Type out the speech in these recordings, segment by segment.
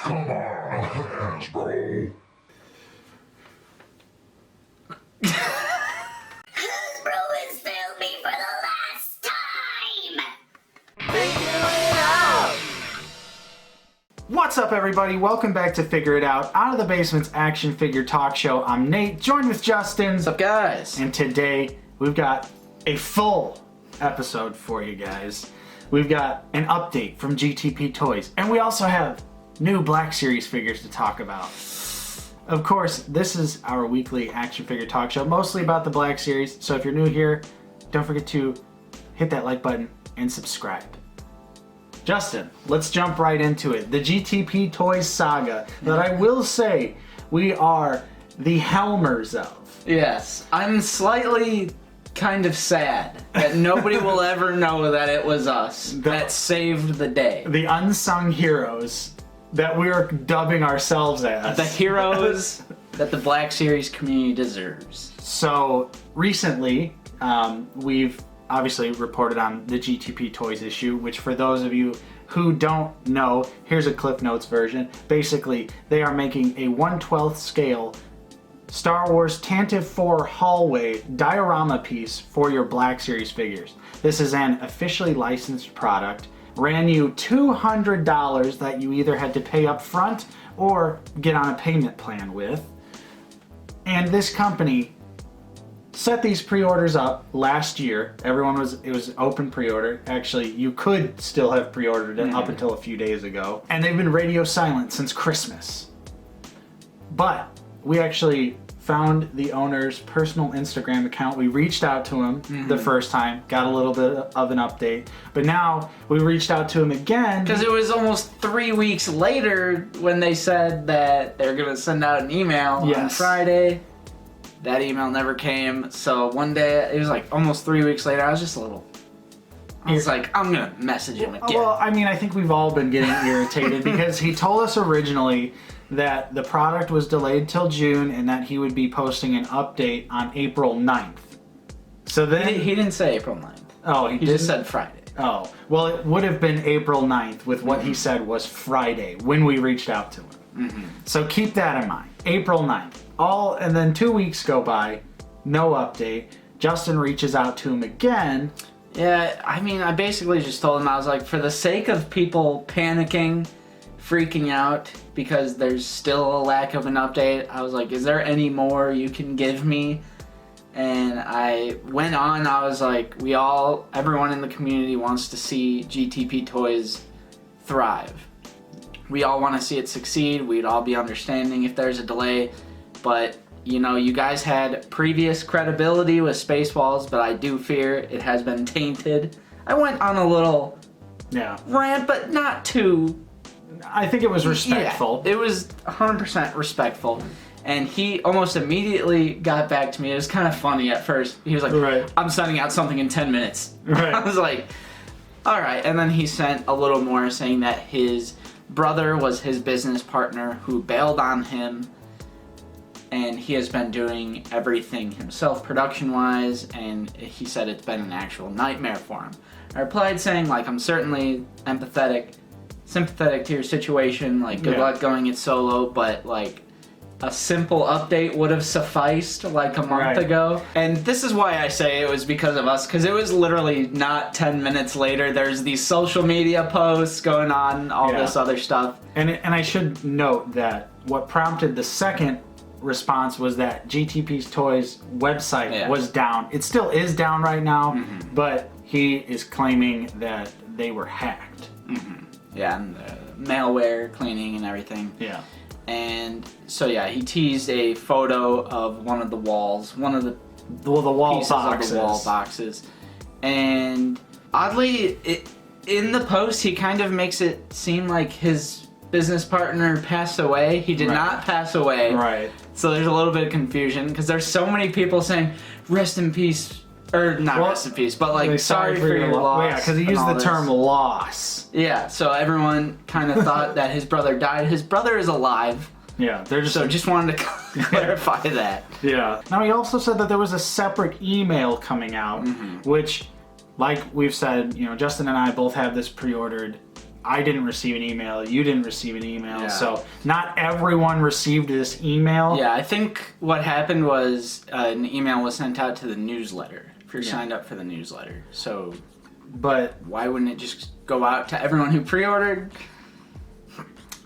Come on, Hasbro. Hasbro has failed me for the last time! Figure it out! What's up, everybody? Welcome back to Figure It Out, Out of the Basement's action figure talk show. I'm Nate, joined with Justin. What's up, guys? And today, we've got a full episode for you guys. We've got an update from Gtp Toys, and we also have new Black Series figures to talk about. Of course, this is our weekly action figure talk show, mostly about the Black Series, so if you're new here, don't forget to hit that like button and subscribe. Justin, let's jump right into it. The Gtp Toys saga that I will say we are the helmers of. Yes, I'm slightly kind of sad that nobody will ever know that it was us that saved the day. The unsung heroes that we are dubbing ourselves as. The heroes that the Black Series community deserves. So recently, we've obviously reported on the Gtp Toys issue, which for those of you who don't know, here's a Cliff Notes version. Basically, they are making a 1/12 scale Star Wars Tantive 4 hallway diorama piece for your Black Series figures. This is an officially licensed product. Ran you $200 that you either had to pay up front or get on a payment plan with. And this company set these pre-orders up last year. It was open pre-order. Actually, you could still have pre-ordered it up until a few days ago. And they've been radio silent since Christmas. But we actually found the owner's personal Instagram account. We reached out to him the first time, got a little bit of an update. But now we reached out to him again. Because it was almost 3 weeks later when they said that they're going to send out an email on Friday. That email never came. So one day, it was like almost 3 weeks later, I was like, I'm going to message him again. Well, I mean, I think we've all been getting irritated because he told us originally that the product was delayed till June and that he would be posting an update on April 9th. So then... He didn't say April 9th. Oh, he just said Friday. Oh, well, it would have been April 9th with what he said was Friday when we reached out to him. So keep that in mind. April 9th. And then 2 weeks go by, no update. Justin reaches out to him again. Yeah, I mean, I basically just told him, I was like, for the sake of people panicking, freaking out, because there's still a lack of an update, I was like, is there any more you can give me? And I went on, I was like, everyone in the community wants to see Gtp Toys thrive. We all want to see it succeed. We'd all be understanding if there's a delay. But, you know, you guys had previous credibility with Spaceballs, but I do fear it has been tainted. I went on a little rant, but not too... I think it was respectful. Yeah, it was 100% respectful. And he almost immediately got back to me. It was kind of funny at first. He was like, I'm sending out something in 10 minutes. Right. I was like, all right. And then he sent a little more saying that his brother was his business partner who bailed on him. And he has been doing everything himself production-wise. And he said it's been an actual nightmare for him. I replied saying, like, I'm certainly sympathetic to your situation, like good luck going it solo, but like a simple update would have sufficed like a month ago. And this is why I say it was because of us, because it was literally not 10 minutes later. There's these social media posts going on, all this other stuff. And I should note that what prompted the second response was that Gtp Toys website was down. It still is down right now, but he is claiming that they were hacked. Yeah, and malware cleaning and everything. Yeah. And so he teased a photo of one of the walls, one of the wall pieces boxes. of the wall boxes. And oddly, in the post, he kind of makes it seem like his business partner passed away. He did not pass away. Right. So there's a little bit of confusion because there's so many people saying, rest in peace. Or not rest in peace, but like sorry for your loss. Yeah, because he used the term loss. Yeah, so everyone kind of thought that his brother died. His brother is alive. Yeah, they're just wanted to clarify that. Yeah. Now he also said that there was a separate email coming out, which, like we've said, you know, Justin and I both have this pre-ordered. I didn't receive an email, you didn't receive an email, Yeah. so not everyone received this email. Yeah, I think what happened was an email was sent out to the newsletter if you're signed up for the newsletter. So, But why wouldn't it just go out to everyone who pre-ordered?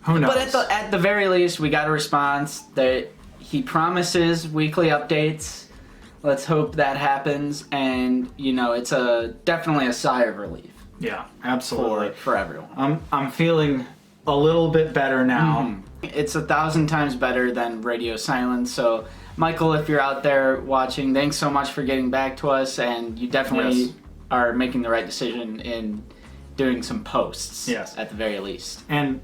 who knows? But at the very least, we got a response that he promises weekly updates. Let's hope that happens, and it's definitely a sigh of relief Yeah, absolutely. for everyone. I'm feeling a little bit better now. It's 1,000 times better than radio silence. So, Michael, if you're out there watching, thanks so much for getting back to us, and you definitely Yes. are making the right decision in doing some posts. Yes. At the very least. And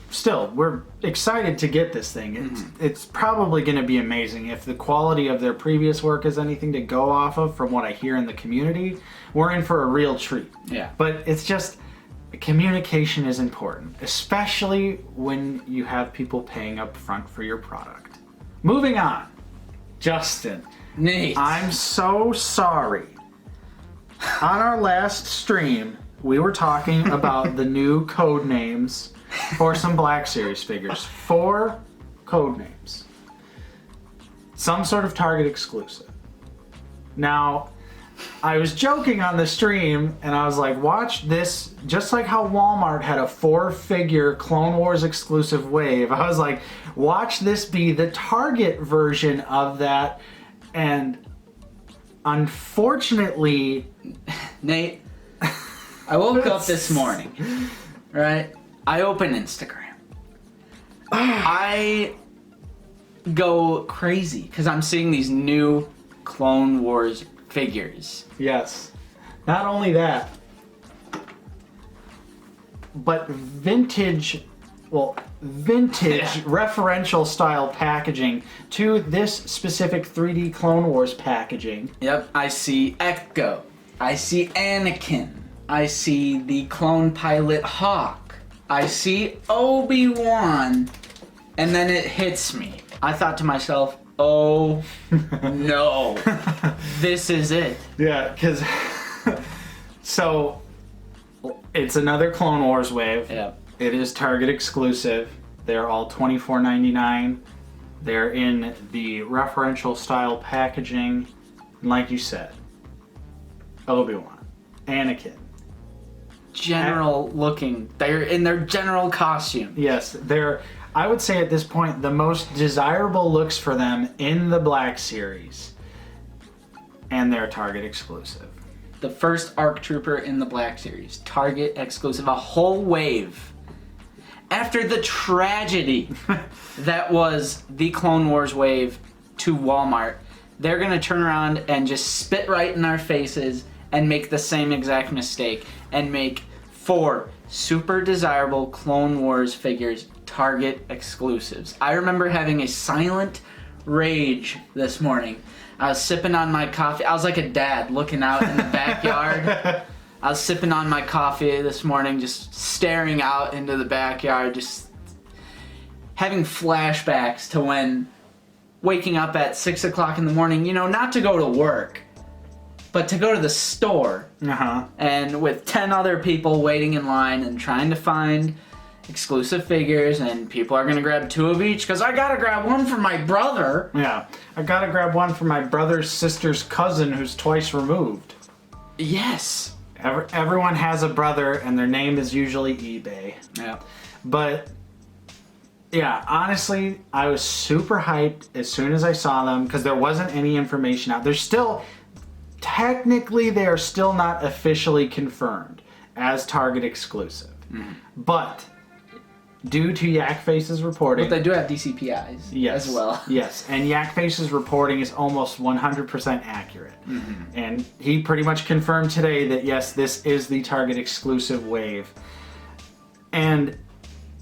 still, we're excited to get this thing. It's probably going to be amazing. If the quality of their previous work is anything to go off of from what I hear in the community, we're in for a real treat. Yeah. But it's just, communication is important, especially when you have people paying up front for your product. Moving on. Justin, Nate. I'm so sorry. On our last stream, we were talking about the new code names for some Black Series figures. 4 code names. Some sort of Target exclusive. Now, I was joking on the stream, and I was like, watch this, just like how Walmart had a 4-figure Clone Wars exclusive wave. I was like, watch this be the Target version of that. And unfortunately, Nate, I woke up this morning, right? I open Instagram. I go crazy because I'm seeing these new Clone Wars figures. yes, not only that, but vintage referential style packaging to this specific 3D Clone Wars packaging. Yep, I see Echo. I see Anakin. I see the clone pilot Hawk. I see Obi-Wan. And then it hits me. I thought to myself, oh no, this is it. Yeah, because so it's another Clone Wars wave. Yep. It is Target exclusive. They're all $24.99. They're in the referential style packaging. And like you said, Obi-Wan, Anakin. General looking. They're in their general costume. Yes, they're, I would say at this point, the most desirable looks for them in the Black Series. And they're Target exclusive. The first ARC Trooper in the Black Series. Target exclusive. A whole wave. After the tragedy that was the Clone Wars wave to Walmart, they're going to turn around and just spit right in our faces and make the same exact mistake and make 4 super desirable Clone Wars figures Target exclusives. I remember having a silent rage this morning. I was sipping on my coffee. I was like a dad looking out in the backyard. I was sipping on my coffee this morning, just staring out into the backyard, just having flashbacks to when waking up at 6 o'clock in the morning, not to go to work, but to go to the store. And with 10 other people waiting in line and trying to find exclusive figures, and people are gonna grab 2 of each because I gotta grab one for my brother. Yeah, I gotta grab one for my brother's sister's cousin who's twice removed. Yes. Everyone has a brother, and their name is usually eBay. Yeah. But yeah, honestly, I was super hyped as soon as I saw them because there wasn't any information out. There's still, technically, they are still not officially confirmed as Target exclusive. But due to Yak Face's reporting, But they do have DCPIs as well. Yes, and Yak Face's reporting is almost 100% accurate. And he pretty much confirmed today that yes, this is the Target exclusive wave. And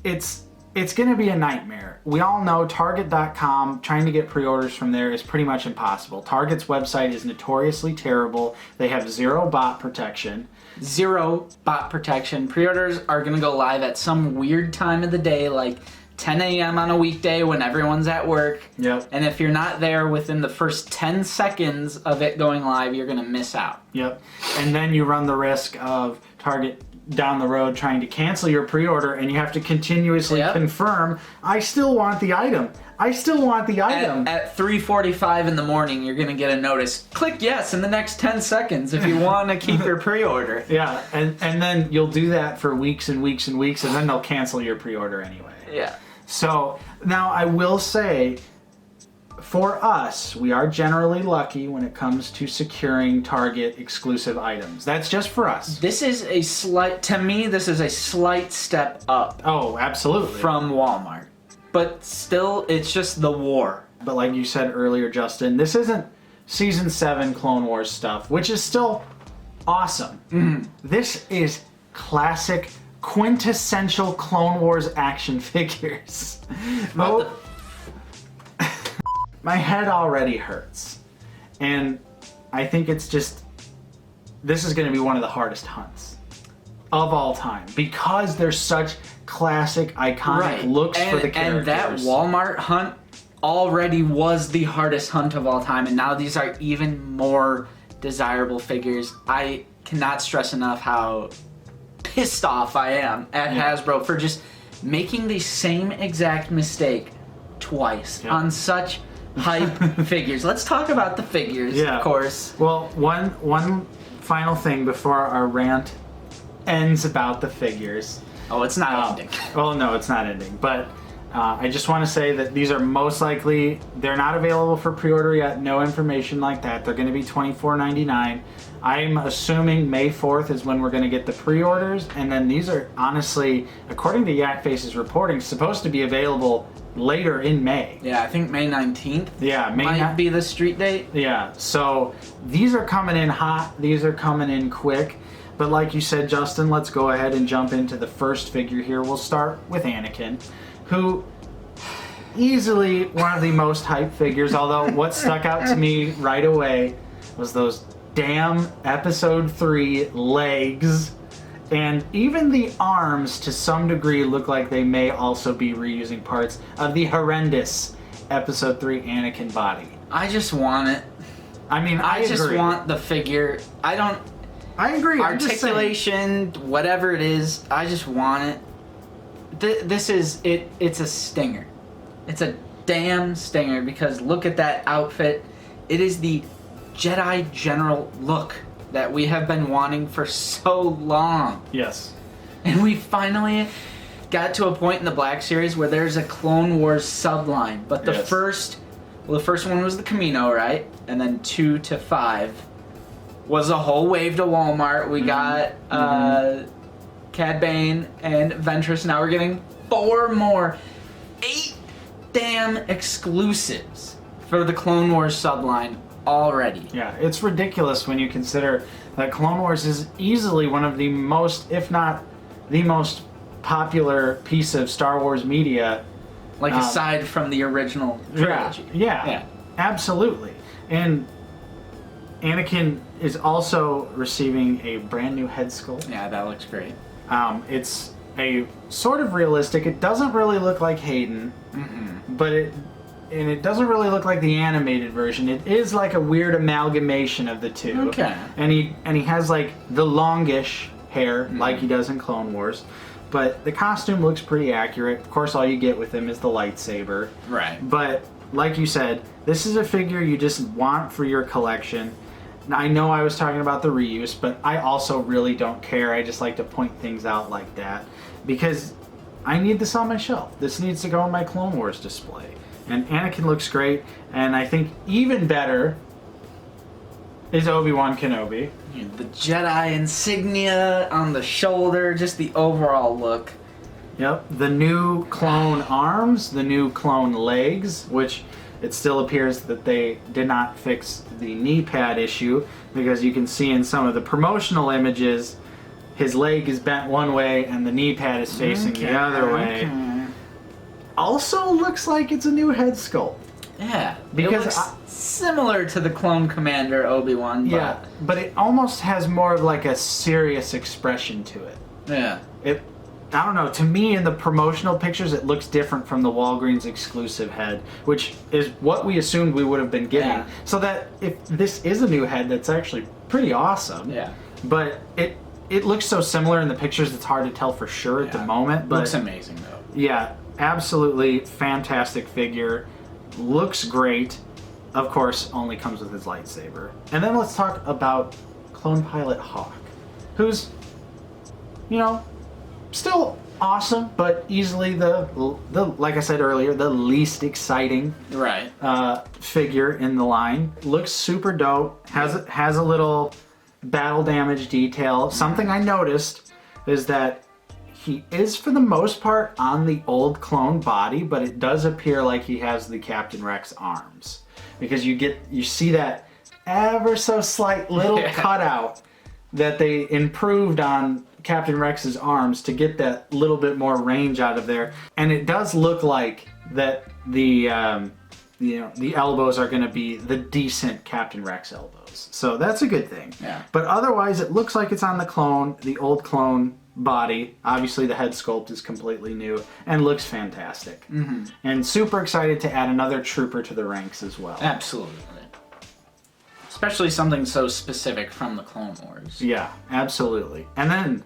it's going to be a nightmare. We all know Target.com, trying to get pre-orders from there is pretty much impossible. Target's website is notoriously terrible. They have 0 bot protection. 0 bot protection. Pre-orders are going to go live at some weird time of the day, like 10 a.m. on a weekday when everyone's at work. Yep. And if you're not there within the first 10 seconds of it going live, you're going to miss out. Yep. And then you run the risk of Target down the road trying to cancel your pre-order, and you have to continuously confirm, I still want the item. I still want the item. At 3:45 in the morning, you're going to get a notice. Click yes in the next 10 seconds if you want to keep your pre-order. Yeah, and then you'll do that for weeks and weeks and weeks, and then they'll cancel your pre-order anyway. Yeah. So, now I will say, for us, we are generally lucky when it comes to securing Target exclusive items. That's just for us. This is a slight, to me, this is a slight step up. Oh, absolutely. From Walmart. But still, it's just the war. But like you said earlier, Justin, this isn't Season 7 Clone Wars stuff, which is still awesome. This is classic, quintessential Clone Wars action figures. My head already hurts. And I think it's just, this is going to be one of the hardest hunts of all time. Because there's such classic, iconic looks for the characters. And that Walmart hunt already was the hardest hunt of all time. And now these are even more desirable figures. I cannot stress enough how pissed off I am at Hasbro for just making the same exact mistake twice on such hype figures. Let's talk about the figures, of course. Well, one final thing before our rant ends about the figures. Oh, it's not ending. Well, no, it's not ending. But I just want to say that these are most likely, they're not available for pre-order yet. No information like that. They're going to be $24.99. I'm assuming May 4th is when we're going to get the pre-orders. And then these are honestly, according to Yak Face's reporting, supposed to be available later in May. Yeah, I think May 19th. Yeah, May might be the street date. Yeah, so these are coming in hot. These are coming in quick. But like you said, Justin, let's go ahead and jump into the first figure here. We'll start with Anakin, who easily one of the most hyped figures, although what stuck out to me right away was those damn Episode 3 legs. And even the arms, to some degree, look like they may also be reusing parts of the horrendous Episode 3 Anakin body. I just want it. I mean, I just agree. want the figure. I agree. Articulation, whatever it is, I just want it. This is it. It's a stinger. It's a damn stinger because look at that outfit. It is the Jedi General look that we have been wanting for so long. Yes. And we finally got to a point in the Black Series where there's a Clone Wars subline. But the first one was the Camino, right? And then 2 to 5 was a whole wave to Walmart. We got Cad Bane and Ventress. Now we're getting 4 more. 8 damn exclusives for the Clone Wars subline already. Yeah, it's ridiculous when you consider that Clone Wars is easily one of the most, if not the most popular piece of Star Wars media. Like aside from the original trilogy. Yeah, absolutely. And Anakin is also receiving a brand new head sculpt. Yeah, that looks great. It's a sort of realistic. It doesn't really look like Hayden, but it doesn't really look like the animated version. It is like a weird amalgamation of the two. Okay. And he has like the longish hair like he does in Clone Wars. But the costume looks pretty accurate. Of course, all you get with him is the lightsaber. Right. But like you said, this is a figure you just want for your collection. I know I was talking about the reuse, but I also really don't care. I just like to point things out like that because I need this on my shelf. This needs to go on my Clone Wars display. And Anakin looks great, and I think even better is Obi-Wan Kenobi. The Jedi insignia on the shoulder, just the overall look. Yep, the new clone arms, the new clone legs, which it still appears that they did not fix the knee pad issue because you can see in some of the promotional images his leg is bent one way and the knee pad is facing the other way. Also looks like it's a new head sculpt. Yeah, because it looks similar to the Clone Commander Obi-Wan. Yeah, but it almost has more of like a serious expression to it. Yeah. I don't know, to me in the promotional pictures it looks different from the Walgreens exclusive head, which is what we assumed we would have been getting. Yeah. So that if this is a new head, that's actually pretty awesome. Yeah. But it looks so similar in the pictures, it's hard to tell for sure at the moment. But looks amazing though. yeah, absolutely fantastic figure. Looks great. Of course, only comes with his lightsaber. And then let's talk about Clone Pilot Hawk, who's, you know, still awesome, but easily the like I said earlier, the least exciting Right. figure in the line. Looks super dope. Has a little battle damage detail. Something I noticed is that he is for the most part on the old clone body, but it does appear like he has the Captain Rex arms, because you see that ever so slight little cutout that they improved on Captain Rex's arms to get that little bit more range out of there. And it does look like that the elbows are going to be the decent Captain Rex elbows. So that's a good thing. Yeah. But otherwise, it looks like it's on the clone, the old clone body. Obviously, the head sculpt is completely new and looks fantastic. Mm-hmm. And super excited to add another trooper to the ranks as well. Absolutely. Especially something so specific from the Clone Wars. Yeah, absolutely. And then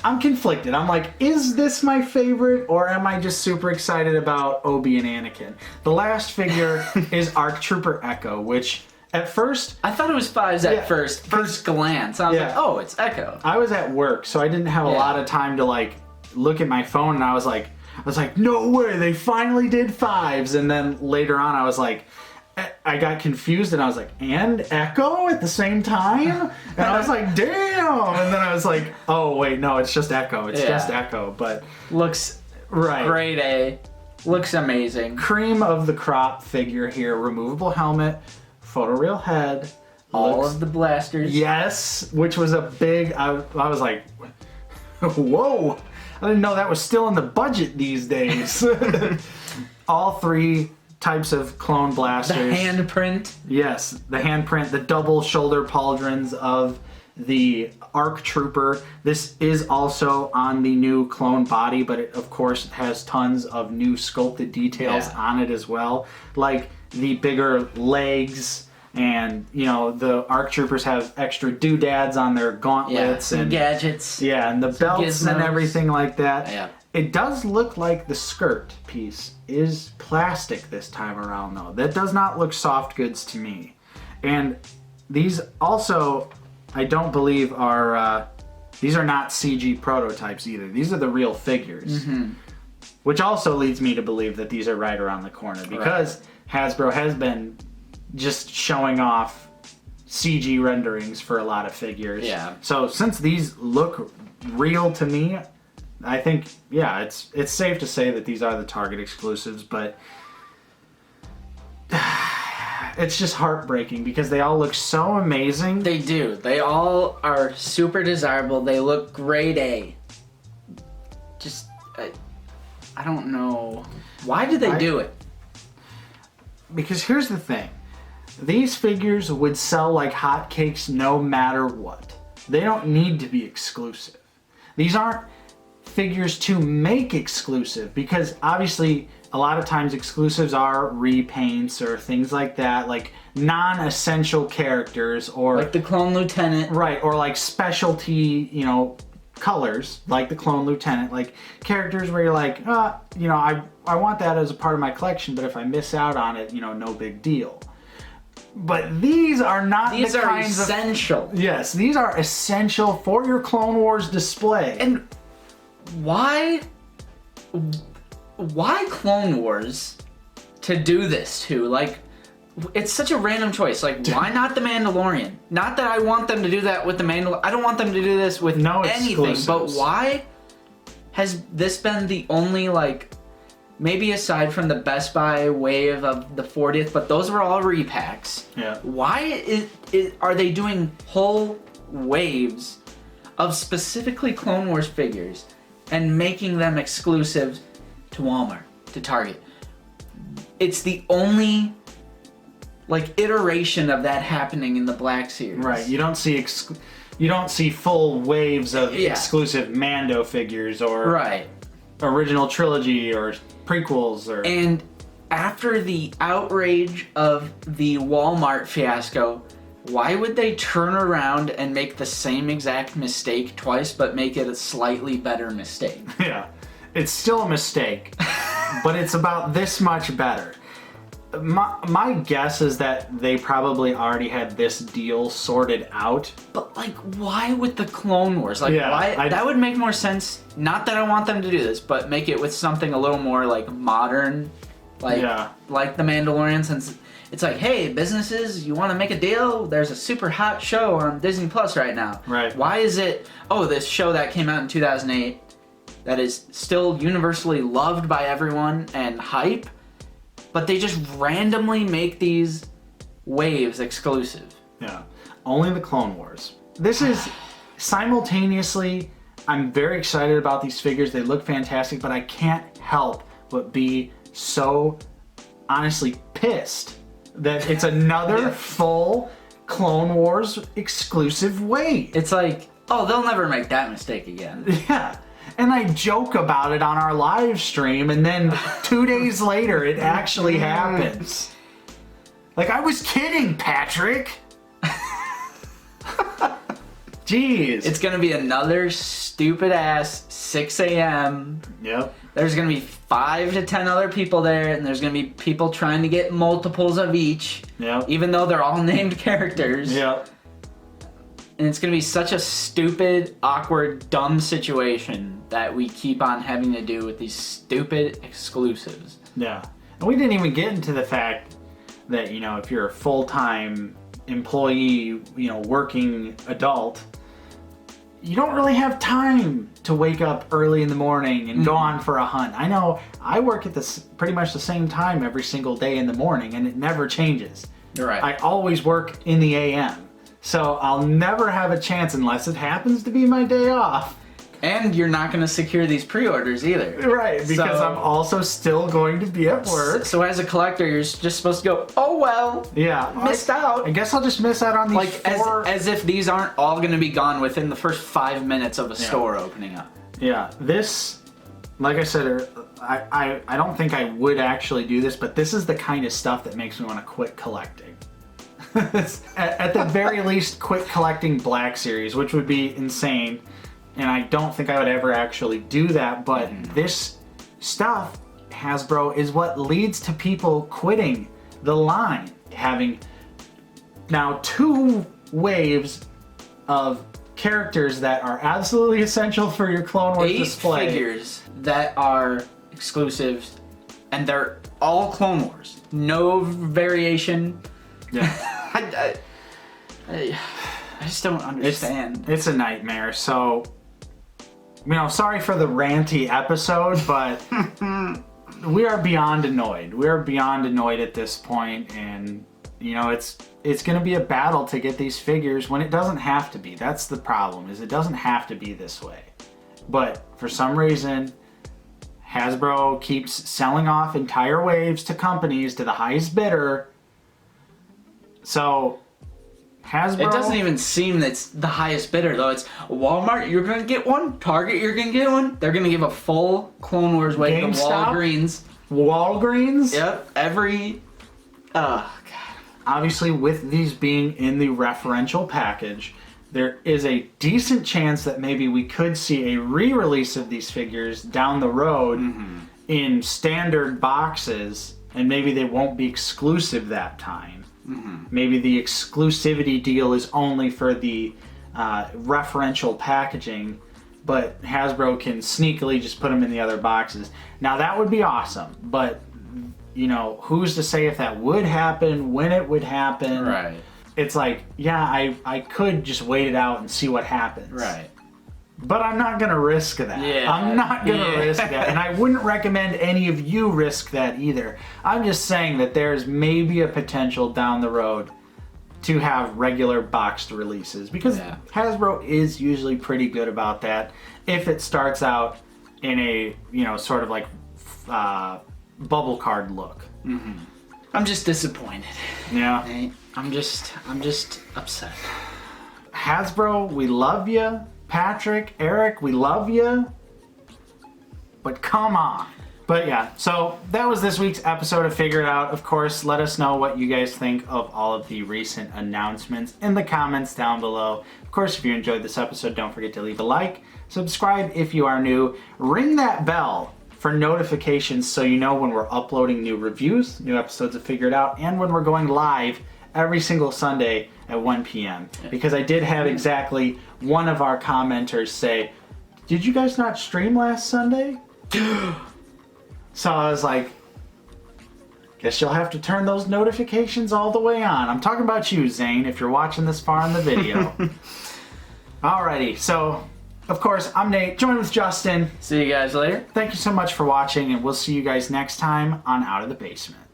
I'm conflicted. I'm like, is this my favorite, or am I just super excited about Obi and Anakin? The last figure is ARC Trooper Echo, which at first I thought it was Fives at first glance. I was like, oh, it's Echo. I was at work, so I didn't have a lot of time to like look at my phone, and I was like, no way, they finally did Fives. And then later on, I was like, I got confused, and I was like, and Echo at the same time? And I was like, damn! And then I was like, oh, wait, no, it's just Echo. It's just Echo, but... Looks grade A. Looks amazing. Cream of the crop figure here. Removable helmet, photoreal head. All of the blasters. Yes, which was a big... I was like, whoa! I didn't know that was still in the budget these days. All three types of clone blasters. The handprint. Yes, the handprint, the double shoulder pauldrons of the ARC Trooper. This is also on the new clone body, but it of course has tons of new sculpted details on it as well. Like the bigger legs, and you know, the ARC Troopers have extra doodads on their gauntlets and gadgets. Yeah, and the belts gizmos. And everything like that. Yeah. It does look like the skirt piece is plastic this time around, though. That does not look soft goods to me. And these also, I don't believe are, these are not CG prototypes either. These are the real figures. Mm-hmm. Which also leads me to believe that these are right around the corner, because Hasbro has been just showing off CG renderings for a lot of figures. Yeah. So since these look real to me, I think, yeah, it's safe to say that these are the Target exclusives, but it's just heartbreaking because they all look so amazing. They do. They all are super desirable. They look grade A. Just, I don't know. Why did they do it? Because here's the thing. These figures would sell like hotcakes no matter what. They don't need to be exclusive. These aren't figures to make exclusive, because obviously a lot of times exclusives are repaints or things like that, like non-essential characters, or like the Clone Lieutenant. Right, or like specialty, you know, colors, like the Clone Lieutenant, like characters where you're like, you know, I want that as a part of my collection, but if I miss out on it, you know, no big deal. But these are not these the are kinds essential. Yes, these are essential for your Clone Wars display. And why Clone Wars to do this to? Like, it's such a random choice. Like, why not the Mandalorian? Not that I want them to do that with the Mandalorian. I don't want them to do this with anything. Exclusives. But why has this been the only, like, maybe aside from the Best Buy wave of the 40th, but those were all repacks. Yeah. Why are they doing whole waves of specifically Clone Wars figures and making them exclusive to Walmart, to Target? It's the only, like, iteration of that happening in the Black Series. Right, you don't see full waves of exclusive Mando figures or original trilogy or prequels or. And after the outrage of the Walmart fiasco, why would they turn around and make the same exact mistake twice, but make it a slightly better mistake? Yeah, it's still a mistake, but it's about this much better. My guess is that they probably already had this deal sorted out. But like, why with the Clone Wars? Like, Yeah, why? That would make more sense. Not that I want them to do this, but make it with something a little more like modern, like the Mandalorian. Since it's like, hey, businesses, you want to make a deal? There's a super hot show on Disney Plus right now. Right. Why is it? Oh, this show that came out in 2008 that is still universally loved by everyone and hype. But they just randomly make these waves exclusive. Yeah, only the Clone Wars. This is simultaneously, I'm very excited about these figures. They look fantastic, but I can't help but be so honestly pissed that it's another full Clone Wars exclusive wave. It's like, oh, they'll never make that mistake again. Yeah. And I joke about it on our live stream, and then 2 days later, it actually happens. Like, I was kidding, Patrick. Jeez. It's gonna be another stupid ass 6 a.m. Yep. There's gonna be 5 to 10 other people there, and there's gonna be people trying to get multiples of each. Yep. Even though they're all named characters. Yep. And it's gonna be such a stupid, awkward, dumb situation that we keep on having to do with these stupid exclusives. Yeah. And we didn't even get into the fact that, you know, if you're a full-time employee, you know, working adult, you don't really have time to wake up early in the morning and go on for a hunt. I know I work at this pretty much the same time every single day in the morning, and it never changes. You're right. I always work in the AM. So I'll never have a chance unless it happens to be my day off. And you're not going to secure these pre-orders either. Right, because I'm also still going to be at work. So as a collector, you're just supposed to go, oh well, yeah, missed out. I guess I'll just miss out on these Like, four... as if these aren't all going to be gone within the first 5 minutes of a store opening up. Yeah, this, like I said, I don't think I would actually do this, but this is the kind of stuff that makes me want to quit collecting. At the very least, quit collecting Black Series, which would be insane. And I don't think I would ever actually do that, but this stuff, Hasbro, is what leads to people quitting the line. Having now 2 waves of characters that are absolutely essential for your Clone Wars 8 display. figures that are exclusives, and they're all Clone Wars. No variation. Yeah. I just don't understand. It's a nightmare. So, you know, sorry for the ranty episode, but we are beyond annoyed. We are beyond annoyed at this point, and you know, it's going to be a battle to get these figures when it doesn't have to be. That's the problem, is it doesn't have to be this way. But for some reason, Hasbro keeps selling off entire waves to companies to the highest bidder. So Hasbro... It doesn't even seem that's the highest bidder, though. It's Walmart, you're going to get one. Target, you're going to get one. They're going to give a full Clone Wars wave to Walgreens. Walgreens? Yep. Every... God. Obviously, with these being in the referential package, there is a decent chance that maybe we could see a re-release of these figures down the road in standard boxes, and maybe they won't be exclusive that time. Maybe the exclusivity deal is only for the referential packaging, but Hasbro can sneakily just put them in the other boxes. Now that would be awesome, but you know, who's to say if that would happen, when it would happen? Right. It's like, yeah, I could just wait it out and see what happens. Right. But I'm not going to risk that. Yeah. I'm not going to risk that. And I wouldn't recommend any of you risk that either. I'm just saying that there's maybe a potential down the road to have regular boxed releases. Because Hasbro is usually pretty good about that. If it starts out in a, you know, sort of like bubble card look. I'm just disappointed. Yeah. I'm just upset. Hasbro, we love you. Patrick, Eric, we love you. But come on. But yeah, so that was this week's episode of Figure It Out. Of course, let us know what you guys think of all of the recent announcements in the comments down below. Of course, if you enjoyed this episode, don't forget to leave a like, subscribe if you are new, ring that bell for notifications so you know when we're uploading new reviews, new episodes of Figure It Out, and when we're going live every single Sunday at 1 p.m. Because I did have exactly one of our commenters say, "Did you guys not stream last Sunday?" So I was like, guess you'll have to turn those notifications all the way on. I'm talking about you, Zane, if you're watching this far in the video. Alrighty, so of course, I'm Nate, joined with Justin. See you guys later. Thank you so much for watching, and we'll see you guys next time on Out of the Basement.